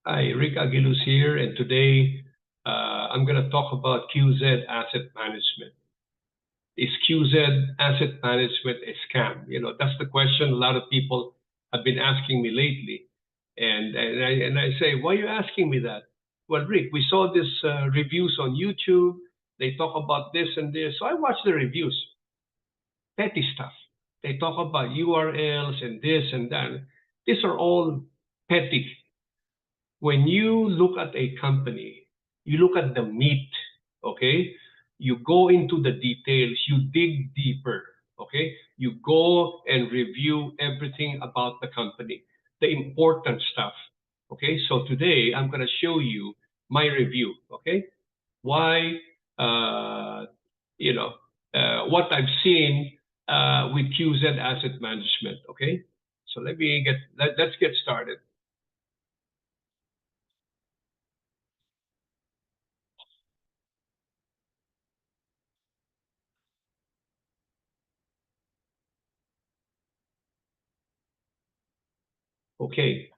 Hi, Rick Aguiluz here, and today I'm going to talk about QZ Asset Management. Is QZ Asset Management a scam? That's the question a lot of people have been asking me lately. And I say, why are you asking me that? Well, Rick, we saw this reviews on YouTube. They talk about this and this. So I watched the reviews, petty stuff. They talk about URLs and this and that. These are all petty. When you look at a company, you look at the meat, okay? You go into the details, you dig deeper, okay? You go and review everything about the company, the important stuff, okay? So today I'm going to show you my review, okay? Why, uh, you know, what I've seen with QZ Asset Management, okay? So let's get started. Okay.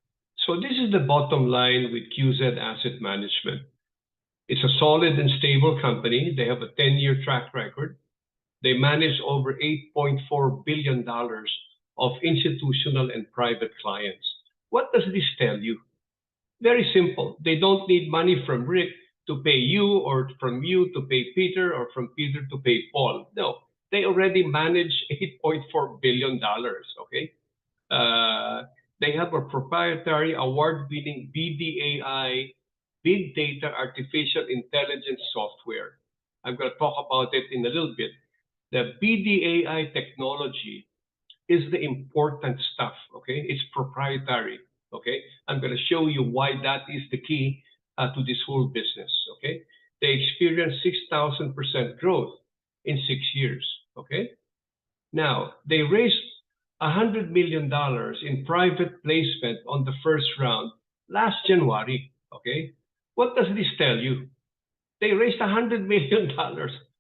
So this is the bottom line with QZ Asset Management. It's a solid and stable company. They have a 10-year track record. They manage over $8.4 billion of institutional and private clients. What does this tell you? Very simple. They don't need money from Rick to pay you, or from you to pay Peter, or from Peter to pay Paul. No, they already manage $8.4 billion. Okay. Uh, they have a proprietary award-winning BDAI, Big Data Artificial Intelligence software. I'm going to talk about it in a little bit. The BDAI technology is the important stuff, okay? It's proprietary, okay? I'm going to show you why that is the key to this whole business, okay? They experienced 6,000% growth in 6 years, okay? Now, they raised $100 million in private placement on the first round last January. Okay. What does this tell you? They raised $100 million.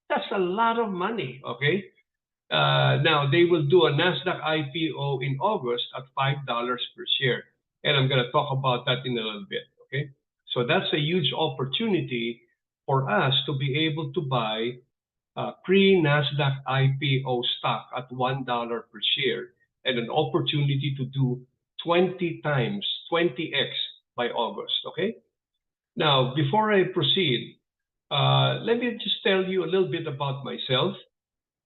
That's a lot of money. Okay. Now, they will do a NASDAQ IPO in August at $5 per share. And I'm going to talk about that in a little bit. Okay. So that's a huge opportunity for us to be able to buy pre-NASDAQ IPO stock at $1 per share and an opportunity to do 20 times, 20x by August. Okay. Now, before I proceed, let me just tell you a little bit about myself.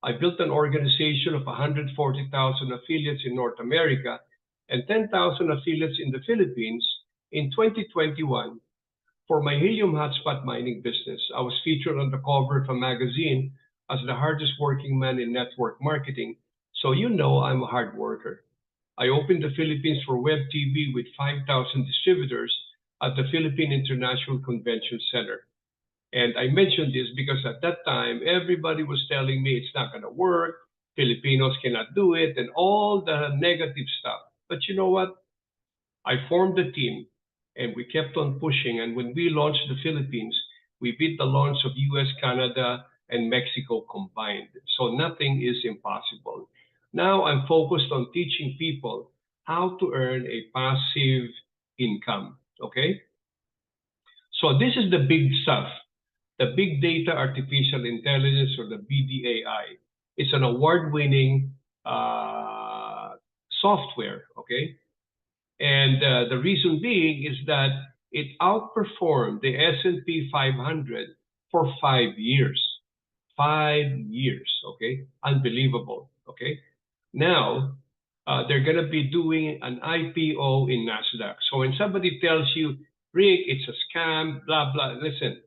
I built an organization of 140,000 affiliates in North America and 10,000 affiliates in the Philippines in 2021 for my helium hotspot mining business. I was featured on the cover of a magazine as the hardest working man in network marketing, so you know I'm a hard worker. I opened the Philippines for web TV with 5,000 distributors at the Philippine International Convention Center. And I mentioned this because at that time, everybody was telling me it's not going to work, Filipinos cannot do it, and all the negative stuff. But you know what? I formed a team and we kept on pushing. And when we launched the Philippines, we beat the launch of US, Canada, and Mexico combined. So nothing is impossible. Now I'm focused on teaching people how to earn a passive income. Okay. So this is the big stuff, the big data artificial intelligence, or the BDAI. It's an award-winning software. Okay. And the reason being is that it outperformed the S&P 500 for 5 years. 5 years, okay? Unbelievable, okay? Now, they're going to be doing an IPO in NASDAQ. So when somebody tells you, Rick, it's a scam, blah, blah, listen,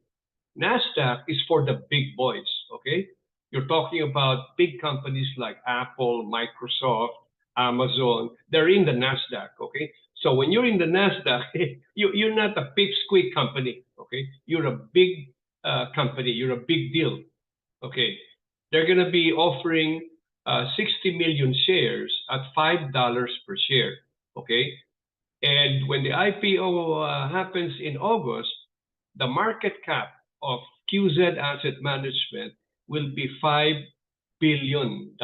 NASDAQ is for the big boys, okay? You're talking about big companies like Apple, Microsoft, Amazon. They're in the NASDAQ, okay? So when you're in the NASDAQ, you're not a pipsqueak company, okay? You're a big company. You're a big deal, okay? They're going to be offering 60 million shares at $5 per share, okay? And when the IPO happens in August, the market cap of QZ Asset Management will be $5 billion.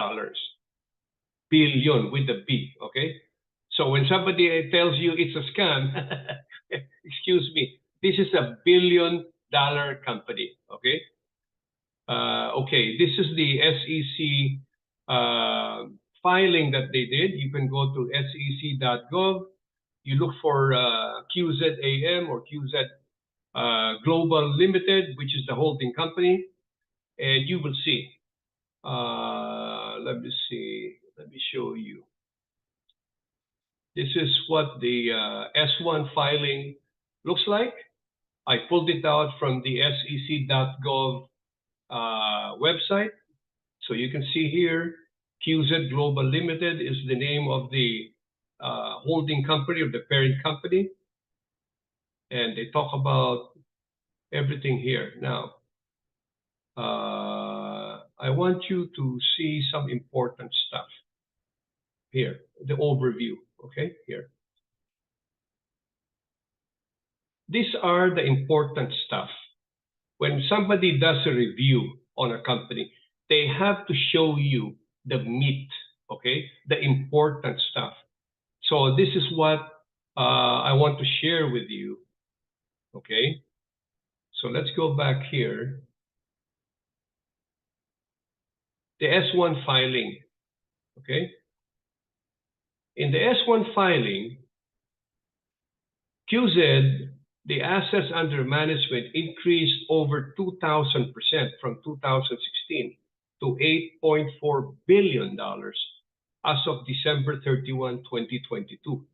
Billion with a B, okay? So when somebody tells you it's a scam, excuse me, this is a billion-dollar company, okay? Okay, this is the SEC filing that they did. You can go to sec.gov. You look for QZAM or QZ Global Limited, which is the holding company, and you will see. Let me see. Let me show you. This is what the S1 filing looks like. I pulled it out from the sec.gov website. So you can see here, QZ Global Limited is the name of the holding company or the parent company. And they talk about everything here. Now, I want you to see some important stuff here, the overview, okay, here. These are the important stuff. When somebody does a review on a company, they have to show you the meat, okay, the important stuff. So this is what I want to share with you, okay? So let's go back here. The S1 filing, okay? In the S1 filing, QZ, the assets under management increased over 2,000% from 2016 to $8.4 billion as of December 31, 2022.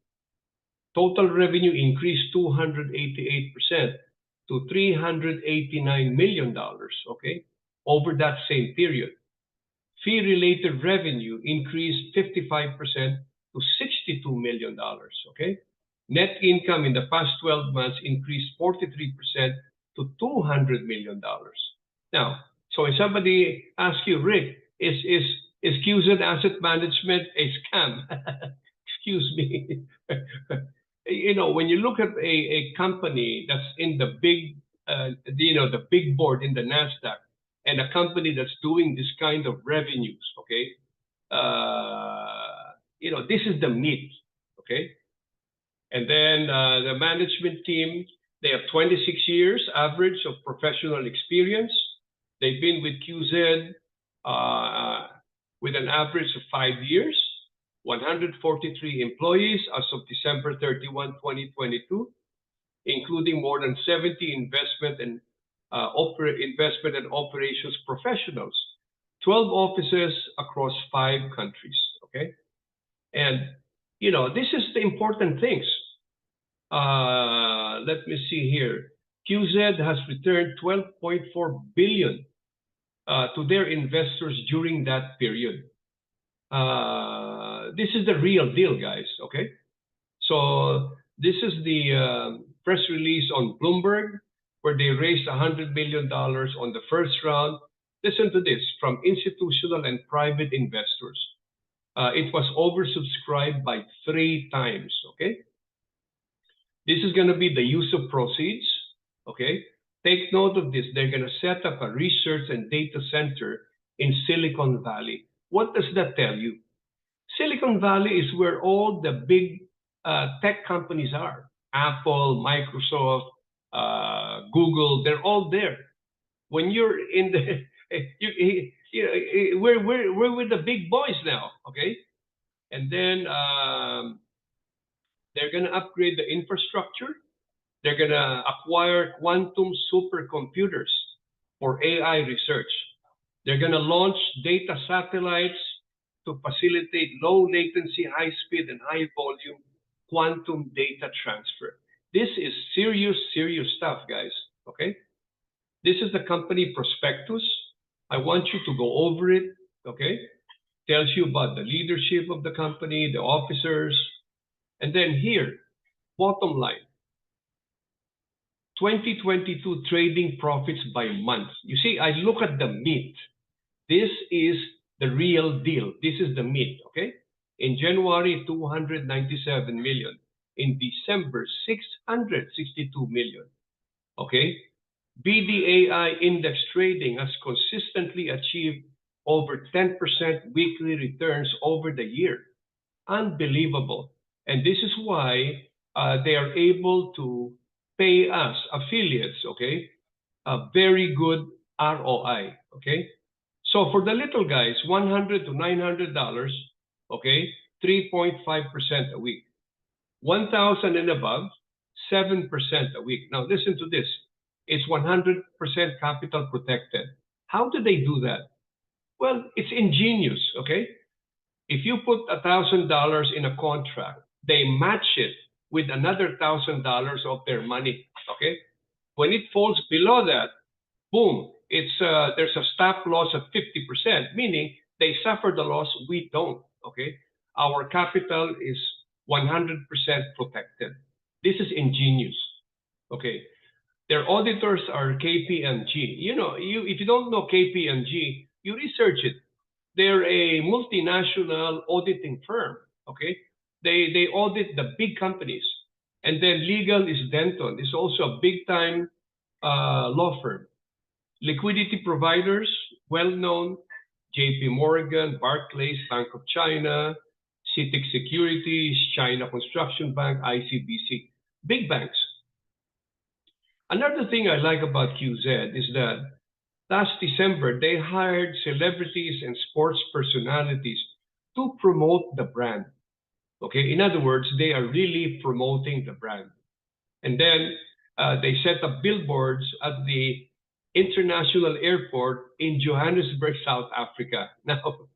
Total revenue increased 288% to $389 million, okay, over that same period. Fee-related revenue increased 55% to $62 million, okay? Net income in the past 12 months increased 43% to $200 million. Now, so if somebody asks you, Rick, is QZ Asset Management a scam? Excuse me. You know, when you look at a company that's in the big, the big board in the NASDAQ, and a company that's doing this kind of revenues, okay, this is the meat, okay? And then the management team, they have 26 years average of professional experience. They've been with QZ with an average of 5 years, 143 employees as of December 31, 2022, including more than 70 investment and operations professionals, 12 offices across 5 countries, okay? And, this is the important things. Let me see here. QZ has returned $12.4 billion to their investors during that period. This is the real deal, guys, okay? So this is the press release on Bloomberg, where they raised $100 million on the first round. Listen to this, from institutional and private investors. It was oversubscribed by 3 times, okay? This is going to be the use of proceeds, okay? Take note of this. They're going to set up a research and data center in Silicon Valley. What does that tell you? Silicon Valley is where all the big tech companies are. Apple, Microsoft, Google, they're all there. When you're in the, we're with the big boys now, okay? And then they're going to upgrade the infrastructure. They're going to acquire quantum supercomputers for AI research. They're going to launch data satellites to facilitate low latency, high speed, and high volume quantum data transfer. This is serious, serious stuff, guys, okay? This is the company prospectus. I want you to go over it, okay? Tells you about the leadership of the company, the officers, and then here, bottom line, 2022 trading profits by month. You see, I look at the meat. This is the real deal. This is the meat, okay? In January, 297 million. In December, 662 million, okay? BDAI index trading has consistently achieved over 10% weekly returns over the year. Unbelievable. And this is why they are able to pay us affiliates, okay, a very good ROI, okay? So for the little guys, $100 to $900, okay, 3.5% a week. 1,000 and above, 7% a week. Now listen to this. It's 100% capital protected. How do they do that? Well, it's ingenious, okay? If you put $1,000 in a contract, they match it with another $1,000 of their money, okay? When it falls below that, boom, there's a stop loss of 50%, meaning they suffer the loss, we don't, okay? Our capital is 100% protected. This is ingenious, okay? Their auditors are KPMG. You know, if you don't know KPMG, you research it. They're a multinational auditing firm, okay? They audit the big companies. And then legal is Denton. It's also a big-time law firm. Liquidity providers, well-known, JP Morgan, Barclays, Bank of China, CITIC Securities, China Construction Bank, ICBC, big banks. Another thing I like about QZ is that last December, they hired celebrities and sports personalities to promote the brand. Okay, in other words, they are really promoting the brand. And then they set up billboards at the international airport in Johannesburg, South Africa. Now,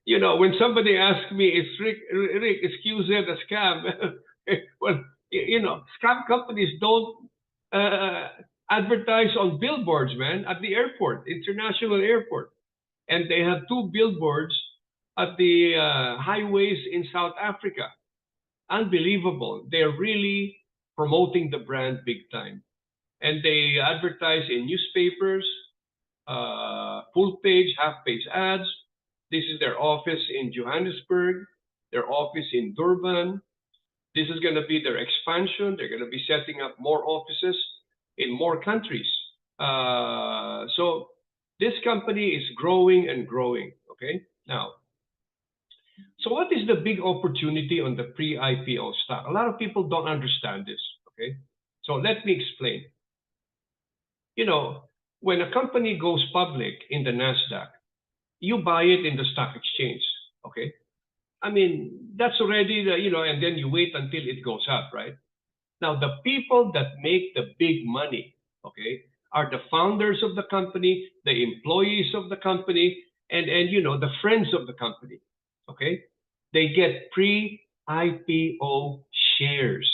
you know, when somebody asks me, is Rick, is QZ a scam? Well, you know, scam companies don't advertise on billboards, man, at the airport, international airport. And they have 2 billboards at the highways in South Africa. Unbelievable. They're really promoting the brand big time. And they advertise in newspapers, full page, half page ads. This is their office in Johannesburg, their office in Durban. This is going to be their expansion. They're going to be setting up more offices in more countries. So this company is growing and growing, okay? Now, so what is the big opportunity on the pre-IPO stock? A lot of people don't understand this, okay? So let me explain. You know, when a company goes public in the NASDAQ, you buy it in the stock exchange, okay? I mean, that's already, you know, and then you wait until it goes up, right? Now, the people that make the big money, okay, are the founders of the company, the employees of the company, and you know, the friends of the company, okay? They get pre-IPO shares.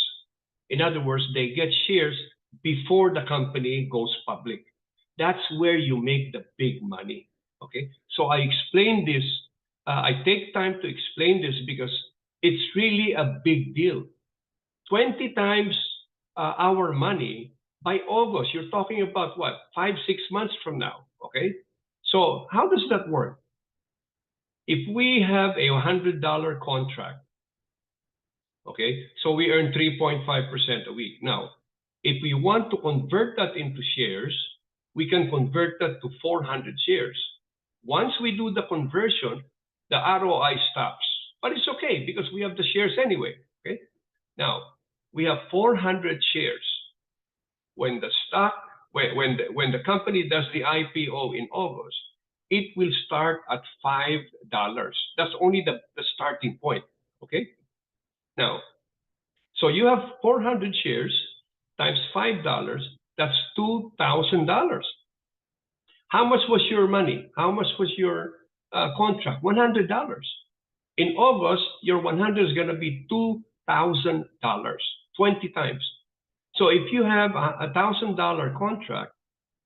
In other words, they get shares before the company goes public. That's where you make the big money, okay? So I explain this. I take time to explain this because it's really a big deal. 20 times our money by August. You're talking about what, 5-6 months from now, okay? So how does that work? If we have a $100 contract, okay, so we earn 3.5% a week. Now, if we want to convert that into shares, we can convert that to 400 shares. Once we do the conversion, the ROI stops. But it's okay because we have the shares anyway, okay? Now, we have 400 shares. When the stock, when the company does the IPO in August, it will start at $5. That's only the starting point, okay? Now, so you have 400 shares times $5, that's $2,000. How much was your money? How much was your contract? $100. In August, your 100 is going to be $2,000, 20 times. So if you have a $1,000 contract,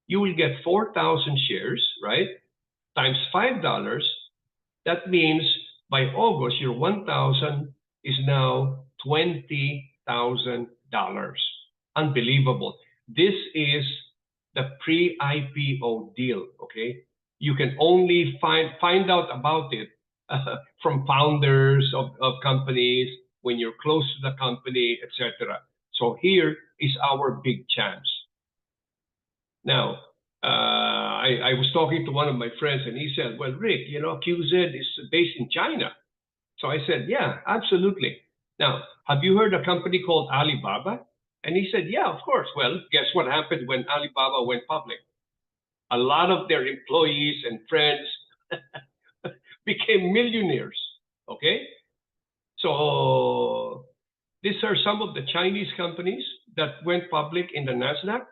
you will get 4,000 shares, right? Times $5. That means by August, your 1,000 is now $20,000. Unbelievable. This is the pre-IPO deal, okay? You can only find out about it from founders of companies, when you're close to the company, etc. So here is our big chance. Now, I was talking to one of my friends and he said, well, Rick, you know, QZ is based in China. So I said, yeah, absolutely. Now, have you heard a company called Alibaba? And he said, yeah, of course. Well, guess what happened when Alibaba went public? A lot of their employees and friends became millionaires. Okay? So these are some of the Chinese companies that went public in the NASDAQ.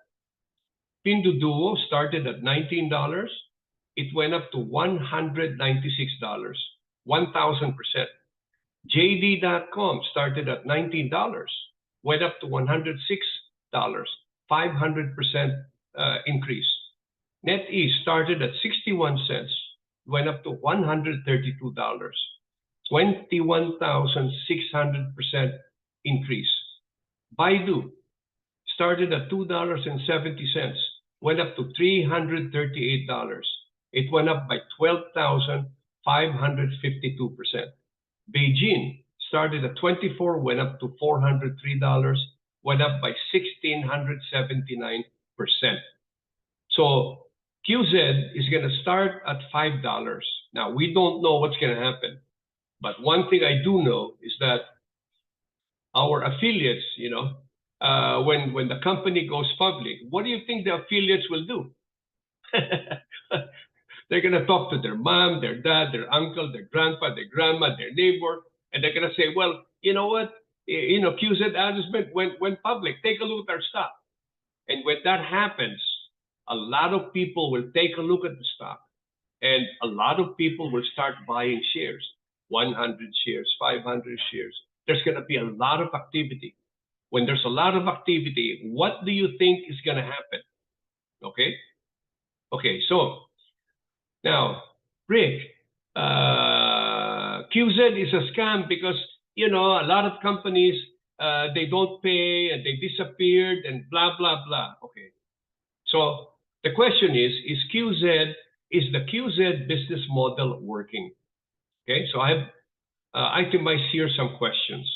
Pinduoduo started at $19. It went up to $196, 1,000%. JD.com started at $19, went up to $106, 500% increase. NetEase started at 61 cents, went up to $132, 21,600% increase. Baidu started at $2.70, went up to $338. It went up by 12,552%. Beijing started at 24, went up to $403, went up by 1,679%. So QZ is going to start at $5. Now, we don't know what's going to happen. But one thing I do know is that our affiliates, when the company goes public, what do you think the affiliates will do? They're going to talk to their mom, their dad, their uncle, their grandpa, their grandma, their neighbor, and they're going to say, well, you know what? QZ Advertisement went public. Take a look at our stock. And when that happens, a lot of people will take a look at the stock, and a lot of people will start buying shares, 100 shares, 500 shares. There's going to be a lot of activity. When there's a lot of activity, what do you think is going to happen? Okay? Okay, so now, Rick, QZ is a scam because, a lot of companies, they don't pay and they disappeared and blah, blah, blah. Okay. So the question is the QZ business model working? Okay, so I have itemized here some questions.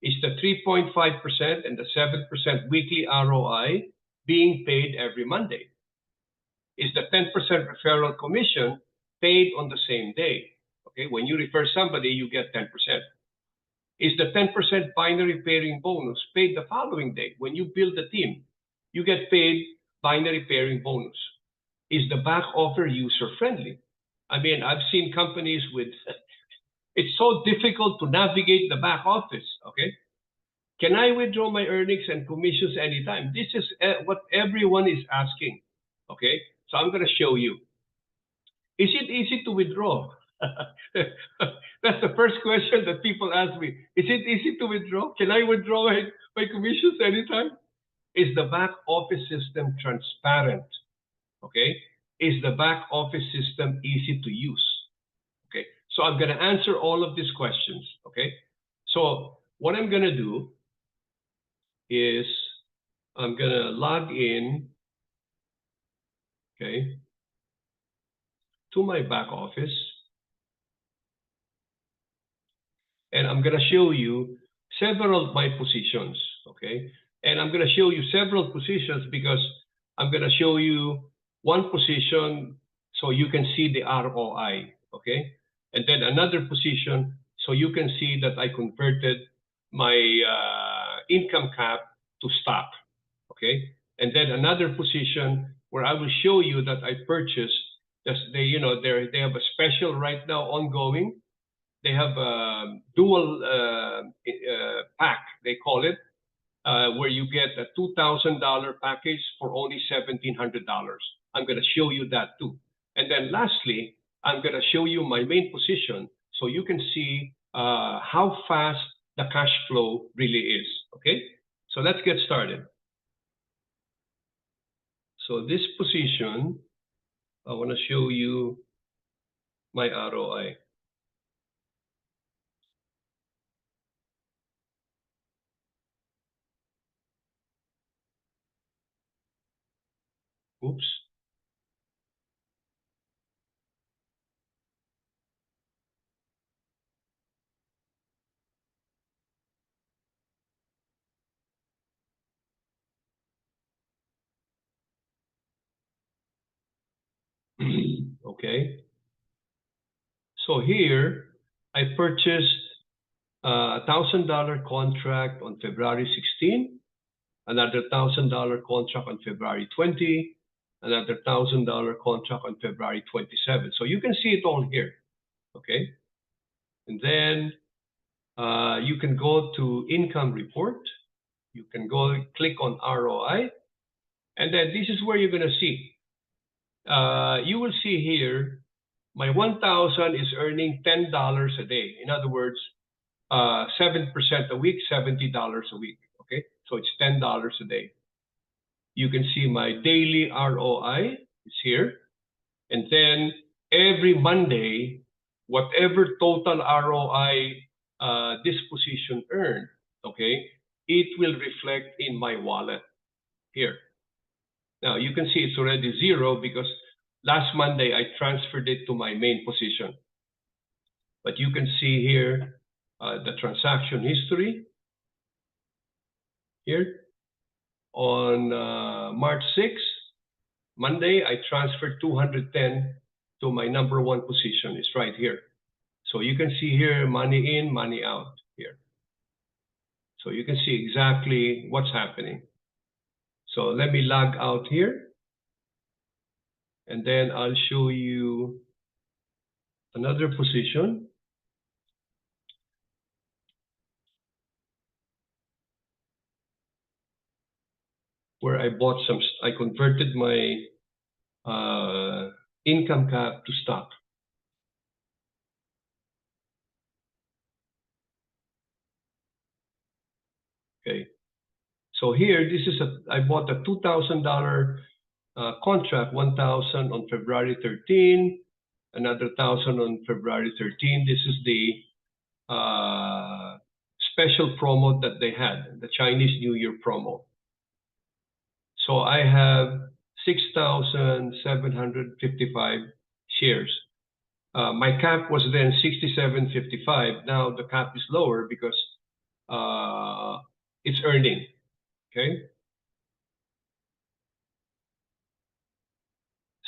Is the 3.5% and the 7% weekly ROI being paid every Monday? Is the 10% referral commission paid on the same day? Okay, when you refer somebody, you get 10%. Is the 10% binary pairing bonus paid the following day? When you build a team, you get paid binary pairing bonus. Is the back offer user-friendly? I mean, I've seen companies with, it's so difficult to navigate the back office, okay? Can I withdraw my earnings and commissions anytime? This is what everyone is asking, okay? So I'm going to show you. Is it easy to withdraw? That's the first question that people ask me. Is it easy to withdraw? Can I withdraw my commissions anytime? Is the back office system transparent? Okay. Is the back office system easy to use? Okay. So I'm going to answer all of these questions. Okay. So what I'm going to do is I'm going to log in, okay, to my back office. And I'm going to show you several of my positions, okay? And I'm going to show you several positions because I'm going to show you one position so you can see the ROI, okay? And then another position so you can see that I converted my income cap to stock, okay? And then another position where I will show you that I purchased, they have a special right now ongoing. They have a dual pack, they call it, where you get a $2,000 package for only $1,700. I'm going to show you that too. And then lastly, I'm going to show you my main position so you can see how fast the cash flow really is. Okay, so let's get started. So this position, I want to show you my ROI. Oops. Okay. So here, I purchased a $1,000 contract on February 16. another $1,000 contract on February 20, another $1,000 contract on February 27. So you can see it all here, okay? And then you can go to income report. You can go click on ROI, and then this is where you're going to see. You will see here, my 1,000 is earning $10 a day. In other words, 7% a week, $70 a week. Okay, so it's $10 a day. You can see my daily ROI is here, and then every Monday, whatever total ROI this position earned, okay, it will reflect in my wallet here. Now you can see it's already zero because last Monday I transferred it to my main position. But you can see here the transaction history here. On March 6th, Monday, I transferred 210 to my number one position. It's right here. So you can see here money in, money out here. So you can see exactly what's happening. So let me log out here. And then I'll show you another position. Where I bought some, I converted my income cap to stock. Okay. So here, this is I bought a $2,000 contract, 1,000 on February 13, another 1,000 on February 13. This is the special promo that they had, the Chinese New Year promo. So I have 6,755 shares. My cap was then 67.55. Now the cap is lower because it's earning. Okay.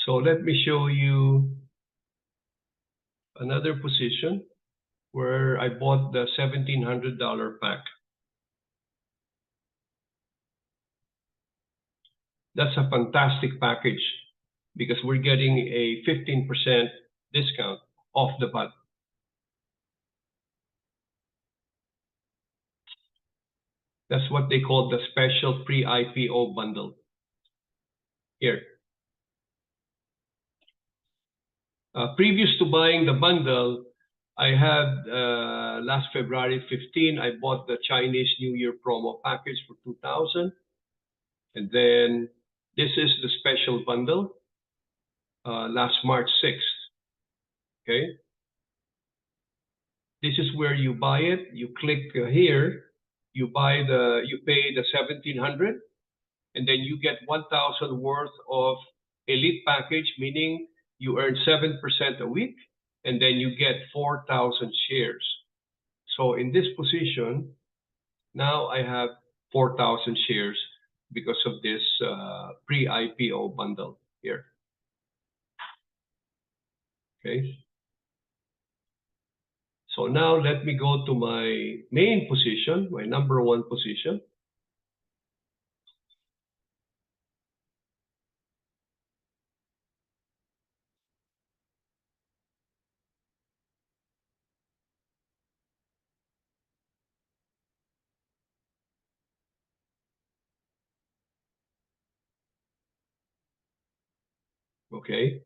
So let me show you another position where I bought the $1,700 pack. That's a fantastic package because we're getting a 15% discount off the bat. That's what they call the special pre-IPO bundle. Here. Previous to buying the bundle, I had last February 15, I bought the Chinese New Year promo package for 2,000. And then this is the special bundle last March 6th. Okay. This is where you buy it. You click here. You pay the 1,700, and then you get 1,000 worth of elite package, meaning you earn 7% a week, and then you get 4,000 shares. So in this position, now I have 4,000 shares because of this pre-IPO bundle here. Okay. So now let me go to my main position, my number one position. Okay.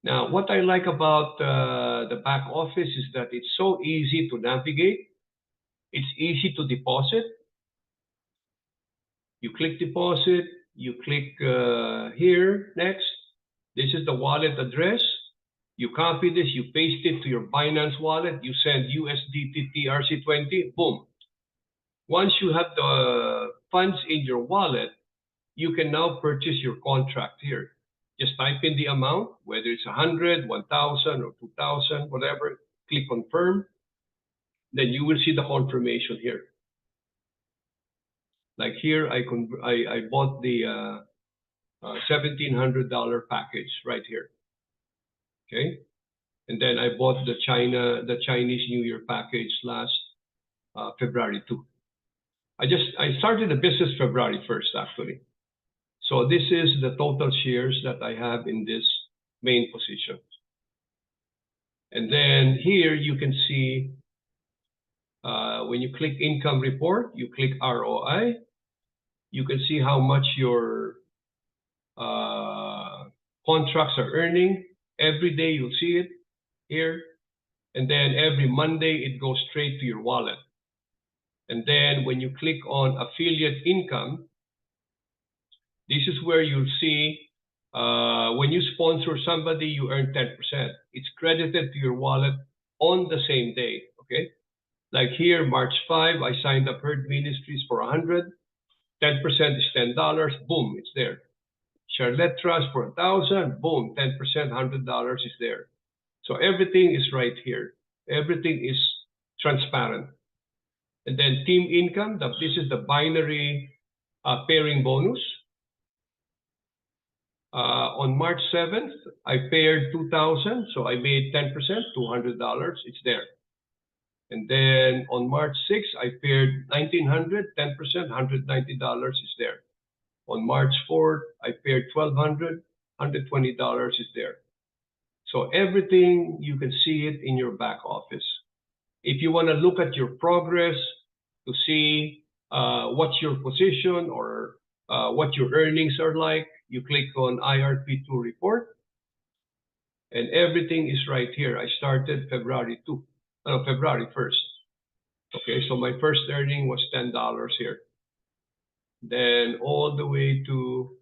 Now, what I like about the back office is that it's so easy to navigate. It's easy to deposit. You click deposit, you click here, next. This is the wallet address. You copy this, you paste it to your Binance wallet, you send USDT TRC20, boom. Once you have the funds in your wallet, you can now purchase your contract here. Just type in the amount, whether it's 100, 1,000, or 2,000, whatever. Click confirm. Then you will see the confirmation here. Like here, I bought the $1,700 package right here. Okay, and then I bought the Chinese New Year package last February 2. I started the business February 1st, actually. So this is the total shares that I have in this main position. And then here you can see, when you click income report, you click ROI, you can see how much your contracts are earning. Every day you'll see it here. And then every Monday, it goes straight to your wallet. And then when you click on affiliate income, this is where you'll see when you sponsor somebody, you earn 10%. It's credited to your wallet on the same day, okay? Like here, March 5, I signed up Herd Ministries for 100. 10% is $10. Boom, it's there. Charlotte Trust for 1,000. Boom, 10%, $100 is there. So everything is right here. Everything is transparent. And then team income, this is the binary pairing bonus. On March 7th, I paired 2,000, so I made 10%, $200, it's there. And then on March 6th, I paired 1,900, 10%, $190 is there. On March 4th, I paired 1,200, $120 is there. So everything, you can see it in your back office. If you want to look at your progress to see what's your position or what your earnings are like, you click on IRP2 report, and everything is right here. I started February 1st. Okay, so my first earning was $10 here. Then all the way to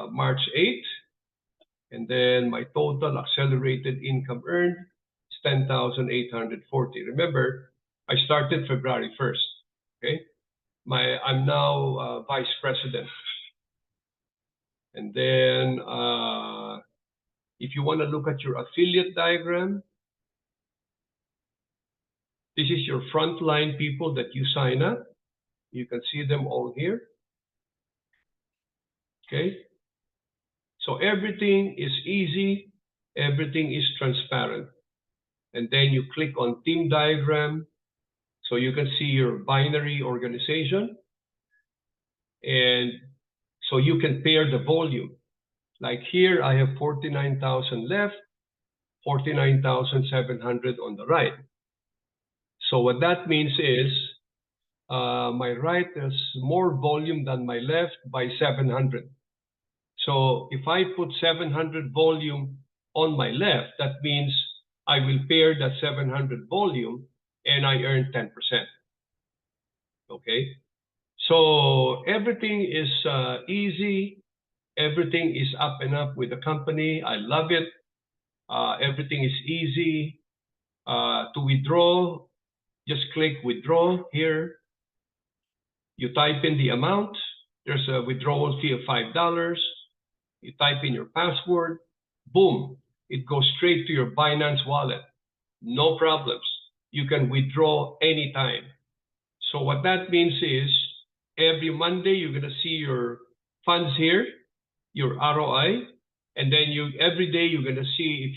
March 8th, and then my total accelerated income earned is 10,840. Remember, I started February 1st. Okay, I'm now vice president. And then if you want to look at your affiliate diagram, this is your frontline people that you sign up. You can see them all here. Okay. So everything is easy. Everything is transparent. And then you click on team diagram. So you can see your binary organization. And so you can pair the volume. Like here, I have 49,000 left, 49,700 on the right. So what that means is my right has more volume than my left by 700. So if I put 700 volume on my left, that means I will pair that 700 volume and I earn 10%. Okay. So everything is easy. Everything is up and up with the company. I love it. Everything is easy. To withdraw, just click withdraw here. You type in the amount. There's a withdrawal fee of $5. You type in your password. Boom. It goes straight to your Binance wallet. No problems. You can withdraw anytime. So what that means is every Monday, you're going to see your funds here, your ROI, and then every day you're going to see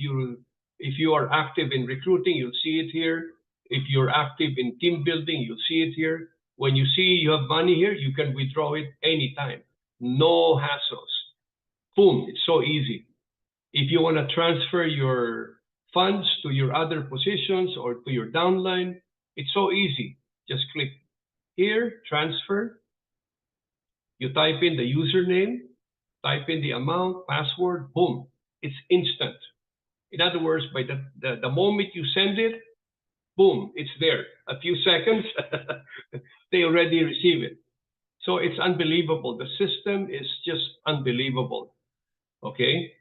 if you are active in recruiting, you'll see it here. If you're active in team building, you'll see it here. When you see you have money here, you can withdraw it anytime. No hassles. Boom, it's so easy. If you want to transfer your funds to your other positions or to your downline, it's so easy. Just click here, transfer. You type in the username, type in the amount, password, boom. It's instant. In other words, by the moment you send it, boom, it's there. A few seconds, they already receive it. So it's unbelievable. The system is just unbelievable. Okay.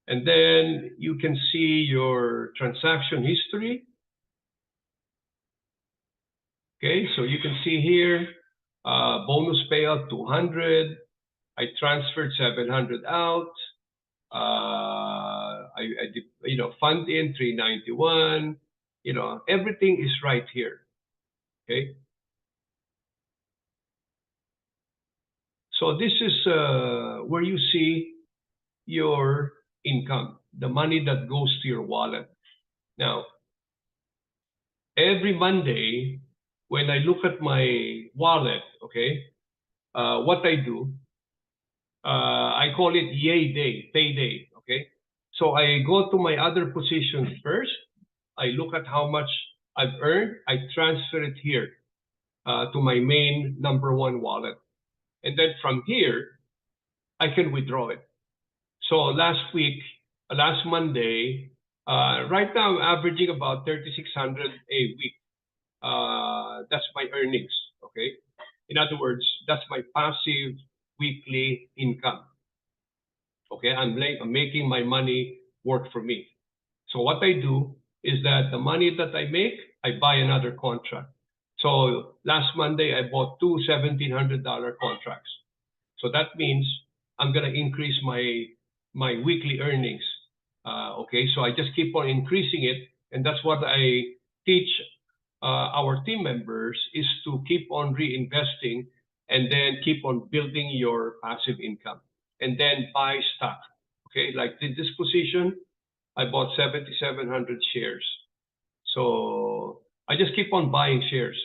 And then you can see your transaction history. Okay, so you can see here, bonus payout 200. I transferred 700 out. I did, fund in 391. Everything is right here. Okay. So this is where you see your income, the money that goes to your wallet. Now, every Monday, when I look at my wallet, okay, what I do, I call it yay day, payday, okay? So I go to my other positions first. I look at how much I've earned. I transfer it here to my main #1 wallet. And then from here, I can withdraw it. So last week, last Monday, right now I'm averaging about 3,600 a week. That's my earnings, okay? In other words, that's my passive weekly income. Okay, I'm making my money work for me. So what I do is that the money that I make, I buy another contract. So last Monday, I bought two $1,700 contracts. So that means I'm going to increase my weekly earnings. Okay, so I just keep on increasing it. And that's what I teach our team members is to keep on reinvesting and then keep on building your passive income and then buy stock. Okay, like this position, I bought 7,700 shares. So I just keep on buying shares.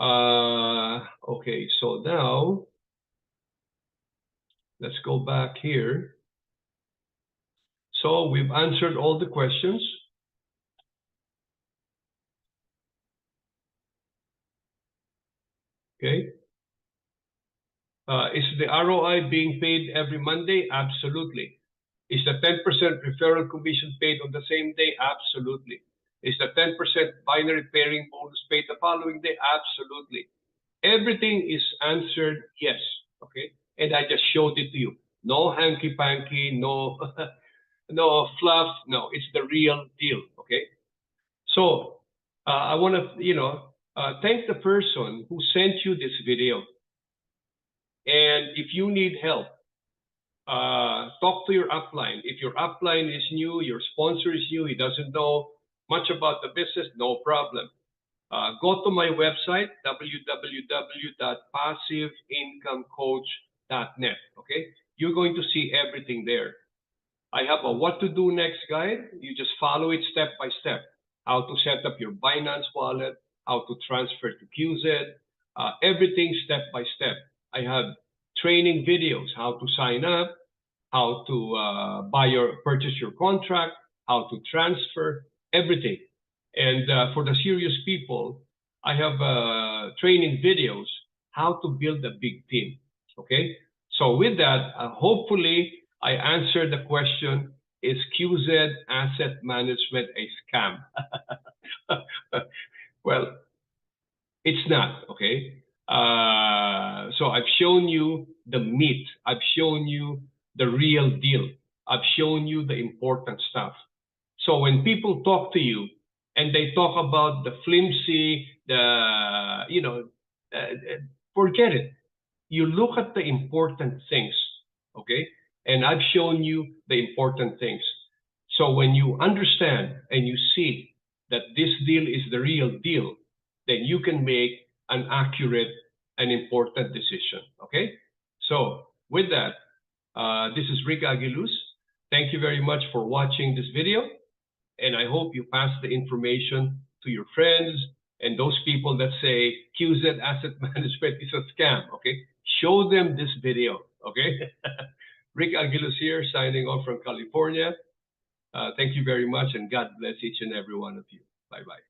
Okay, so now let's go back here. So we've answered all the questions. Okay. Is the ROI being paid every Monday? Absolutely. Is the 10% referral commission paid on the same day? Absolutely. Is the 10% binary pairing bonus paid the following day? Absolutely. Everything is answered yes. Okay. And I just showed it to you. No hanky panky, no, no fluff. No, it's the real deal. Okay. So I want to, thank the person who sent you this video. And if you need help, talk to your upline. If your upline is new, your sponsor is new, he doesn't know much about the business, no problem. Go to my website, www.passiveincomecoach.net. Okay, you're going to see everything there. I have a what to do next guide. You just follow it step by step. How to set up your Binance wallet, how to transfer to QZ, everything step by step. I have training videos, how to sign up, how to purchase your contract, how to transfer, everything. And for the serious people, I have training videos, how to build a big team. Okay. So with that, hopefully I answered the question, is QZ Asset Management a scam? Well, it's not, okay? So I've shown you the meat. I've shown you the real deal. I've shown you the important stuff. So when people talk to you and they talk about the flimsy, forget it. You look at the important things, okay? And I've shown you the important things. So when you understand and you see that this deal is the real deal, then you can make an accurate and important decision, okay? So with that, this is Rick Aguiluz. Thank you very much for watching this video. And I hope you pass the information to your friends and those people that say QZ Asset Management is a scam, okay? Show them this video, okay? Rick Aguiluz here, signing off from California. Thank you very much, and God bless each and every one of you. Bye-bye.